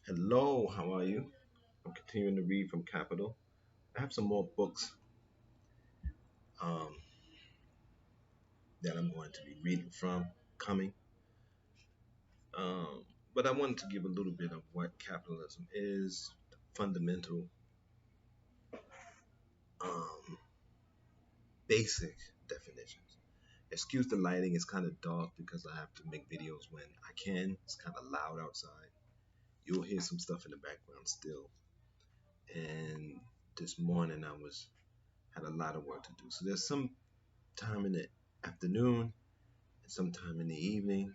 Hello, how are you? I'm continuing to read from Capital. I have some more books um, that I'm going to be reading from coming. Um, but I wanted to give a little bit of what capitalism is, the fundamental, um, basic definitions. Excuse the lighting, it's kind of dark because I have to make videos when I can. It's kind of loud outside. You'll hear some stuff in the background still. And this morning I was had a lot of work to do. So there's some time in the afternoon and sometime in the evening,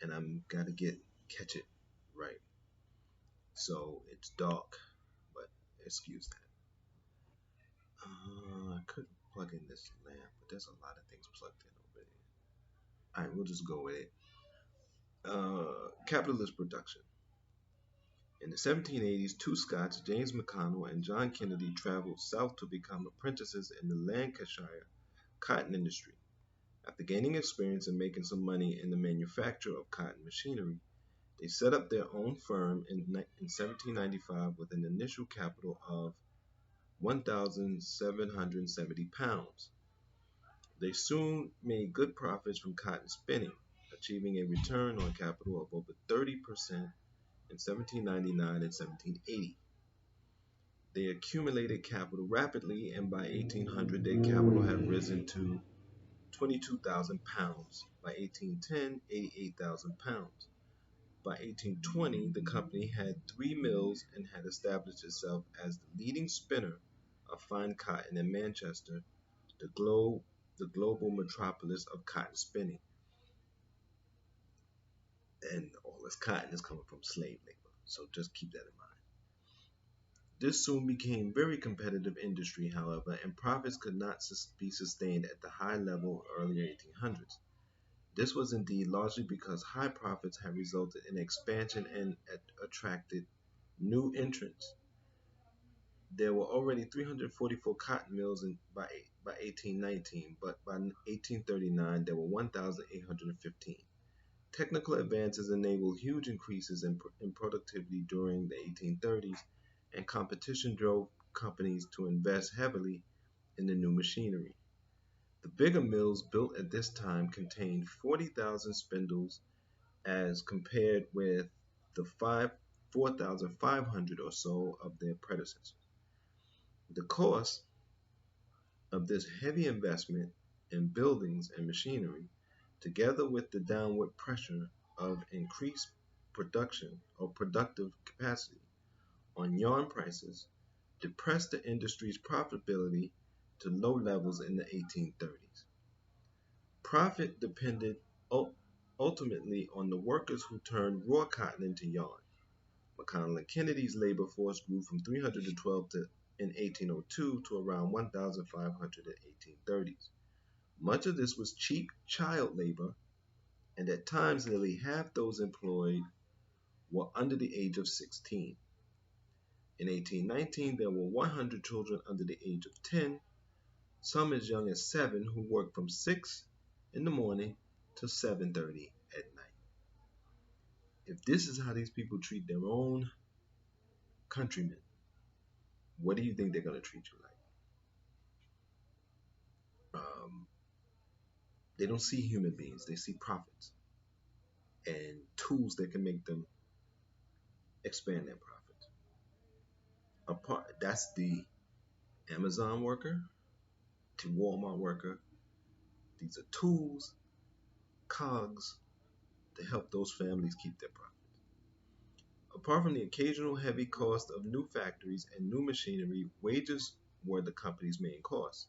and I'm gotta get catch it right. So it's dark, but excuse that. I could plug in this lamp, but there's a lot of things plugged in over there. All right, we'll just go with it. Capitalist production. In the 1780s, two Scots, James McConnell and John Kennedy, traveled south to become apprentices in the Lancashire cotton industry. After gaining experience and making some money in the manufacture of cotton machinery, they set up their own firm in 1795 with an initial capital of £1,770. They soon made good profits from cotton spinning, achieving a return on capital of over 30% in 1799 and 1780. They accumulated capital rapidly, and by 1800 their capital had risen to £22,000. By 1810, £88,000. By 1820, the company had three mills and had established itself as the leading spinner of fine cotton in Manchester, the, the global metropolis of cotton spinning. And all this cotton is coming from slave labor, so just keep that in mind. This soon became very competitive industry, however, and profits could not be sustained at the high level earlier 1800s. This was indeed largely because high profits had resulted in expansion and attracted new entrants. There were already 344 cotton mills by 1819, but by 1839 there were 1,815. Technical advances enabled huge increases in productivity during the 1830s, and competition drove companies to invest heavily in the new machinery. The bigger mills built at this time contained 40,000 spindles as compared with the 4,500 or so of their predecessors. The cost of this heavy investment in buildings and machinery, together with the downward pressure of increased production or productive capacity on yarn prices, depressed the industry's profitability to low levels in the 1830s. Profit depended ultimately on the workers who turned raw cotton into yarn. McConnell and Kennedy's labor force grew from 312 in 1802 to around 1,500 in 1830s. Much of this was cheap child labor, and at times nearly half those employed were under the age of 16. In 1819, there were 100 children under the age of 10, some as young as 7, who worked from 6 in the morning to 7:30 at night. If this is how these people treat their own countrymen, what do you think they're going to treat you like? They don't see human beings, they see profits and tools that can make them expand their profits. That's the Amazon worker to Walmart worker. These are tools, cogs to help those families keep their profits. Apart from the occasional heavy cost of new factories and new machinery, wages were the company's main cost.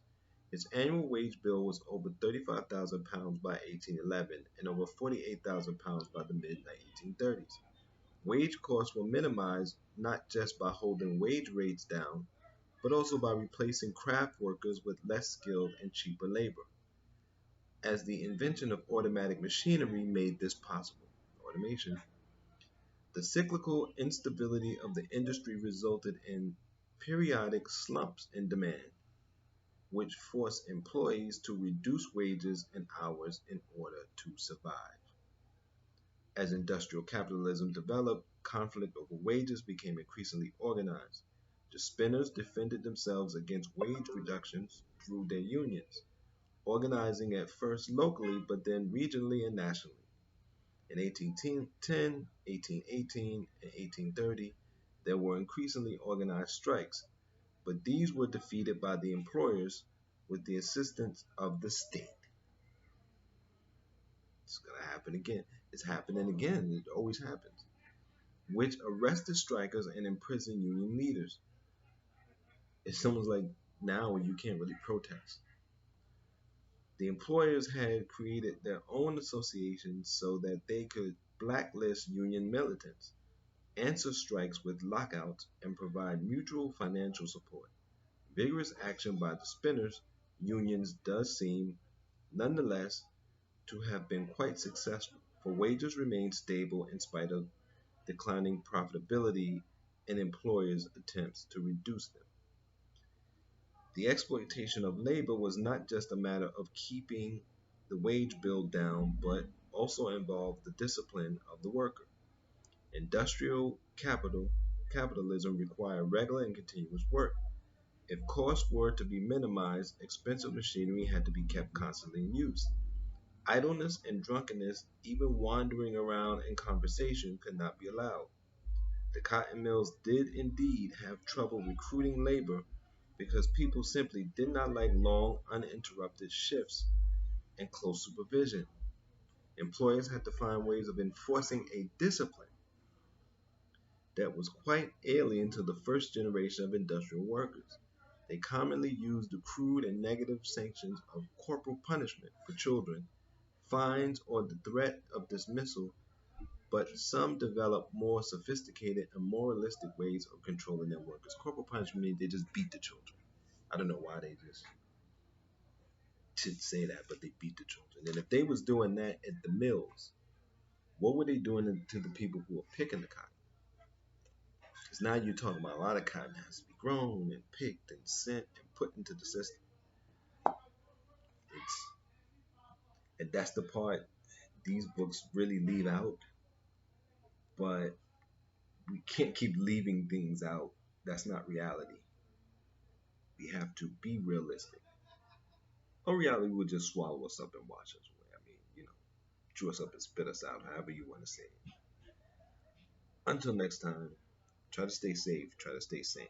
Its annual wage bill was over £35,000 by 1811 and over £48,000 by the mid-1830s. Wage costs were minimized not just by holding wage rates down, but also by replacing craft workers with less skilled and cheaper labor, as the invention of automatic machinery made this possible. Automation. The cyclical instability of the industry resulted in periodic slumps in demand, which forced employees to reduce wages and hours in order to survive. As industrial capitalism developed, conflict over wages became increasingly organized. The spinners defended themselves against wage reductions through their unions, organizing at first locally but then regionally and nationally. In 1810, 1818, and 1830, there were increasingly organized strikes, but these were defeated by the employers with the assistance of the state. It's going to happen again. It's happening again. It always happens. Which arrested strikers and imprisoned union leaders. It's almost like now when you can't really protest. The employers had created their own associations so that they could blacklist union militants, answer strikes with lockouts, and provide mutual financial support. Vigorous action by the spinners unions does seem, nonetheless, to have been quite successful, for wages remained stable in spite of declining profitability and employers' attempts to reduce them. The exploitation of labor was not just a matter of keeping the wage bill down, but also involved the discipline of the worker. Industrial capitalism required regular and continuous work. If costs were to be minimized, expensive machinery had to be kept constantly in use. Idleness and drunkenness, even wandering around in conversation, could not be allowed. The cotton mills did indeed have trouble recruiting labor because people simply did not like long, uninterrupted shifts and close supervision. Employers had to find ways of enforcing a discipline that was quite alien to the first generation of industrial workers. They commonly used the crude and negative sanctions of corporal punishment for children, fines, or the threat of dismissal, but some developed more sophisticated and moralistic ways of controlling their workers. Corporal punishment means they just beat the children. I don't know why they just should say that, but they beat the children. And if they was doing that at the mills, what were they doing to the people who were picking the cotton? Because now you're talking about a lot of cotton has to be grown and picked and sent and put into the system. It's and that's the part these books really leave out, but we can't keep leaving things out. That's not reality. We have to be realistic. Or reality will just swallow us up and wash us away. I mean, chew us up and spit us out, however you want to say it. Until next time, try to stay safe, try to stay sane.